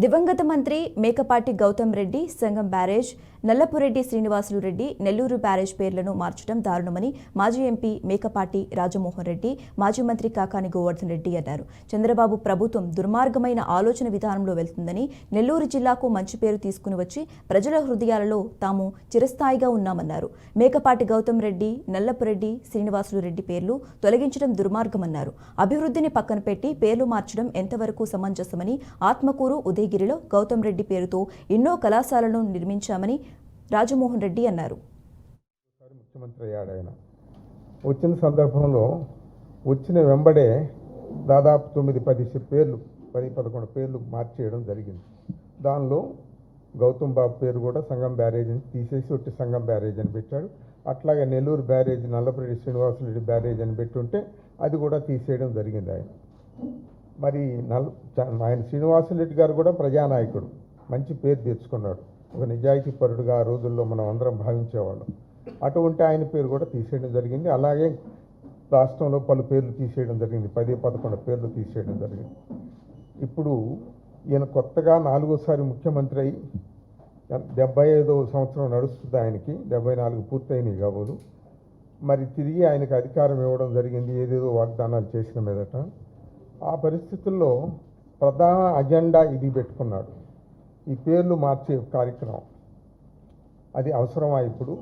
దివంగత మంత్రి మేకపాటి గౌతమ్ రెడ్డి, సంగం barrage, Nallapureddy Srinivasulu Reddy, Nellore barrage పేర్లను మార్చడం దారుణమని మాజీ ఎంపీ మేకపాటి రాజమోహన్ రెడ్డి, మాజీ మంత్రి కాకాని గోవర్ధన్ రెడ్డి అన్నారు. చంద్రబాబు ప్రభుత్వం దుర్మార్గమైన ఆలోచన విధానంలో వెళ్తుందని, నెల్లూరు జిల్లాకు మంచి పేరు తీసుకుని వచ్చి ప్రజల హృదయాలలో తాము చిరస్థాయిగా ఉన్నామన్నారు. మేకపాటి గౌతమ్ రెడ్డి, నల్లపురెడ్డి శ్రీనివాసులు రెడ్డి పేర్లు తొలగించడం దుర్మార్గమన్నారు. అభివృద్ధిని పక్కన పెట్టి పేర్లు మార్చడం ఎంతవరకు సమంజసమని, ఆత్మకూరు ఉదయగిరిలో గౌతమ్ రెడ్డి పేరుతో ఎన్నో కళాశాలను నిర్మించామని రాజమోహన్ రెడ్డి అన్నారు. ముఖ్యమంత్రి అయ్యాడు. ఆయన వచ్చిన సందర్భంలో వచ్చిన వెంబడే దాదాపు 9-10 పేర్లు 10-11 పేర్లు మార్చేయడం జరిగింది. దానిలో గౌతమ్ బాబు పేరు కూడా సంగం బ్యారేజ్ అని తీసేసి ఒట్టి సంగం బ్యారేజ్ అని పెట్టాడు. అట్లాగే నెల్లూరు బ్యారేజ్ నల్లపురెడ్డి శ్రీనివాసరెడ్డి బ్యారేజ్ అని పెట్టుంటే అది కూడా తీసేయడం జరిగింది. ఆయన మరి ఆయన శ్రీనివాసరెడ్డి గారు కూడా ప్రజానాయకుడు, మంచి పేరు తెచ్చుకున్నాడు. ఒక నిజాయితీ పరుడుగా ఆ రోజుల్లో మనం అందరం భావించేవాళ్ళం. అటువంటి ఆయన పేరు కూడా తీసేయడం జరిగింది. అలాగే రాష్ట్రంలో పలు పేర్లు తీసేయడం జరిగింది. 10-11 పేర్లు తీసేయడం జరిగింది. ఇప్పుడు ఈయన కొత్తగా 4వసారి ముఖ్యమంత్రి అయి 75వ సంవత్సరం నడుస్తుంది. ఆయనకి 74 పూర్తయినాయి కాబోలు. మరి తిరిగి ఆయనకు అధికారం ఇవ్వడం జరిగింది, ఏదేదో వాగ్దానాలు చేసిన మీదట. ఆ పరిస్థితుల్లో ప్రధాన అజెండా ఇది పెట్టుకున్నాడు, ఈ పేర్లు మార్చే కార్యక్రమం. అది అవసరమా ఇప్పుడు?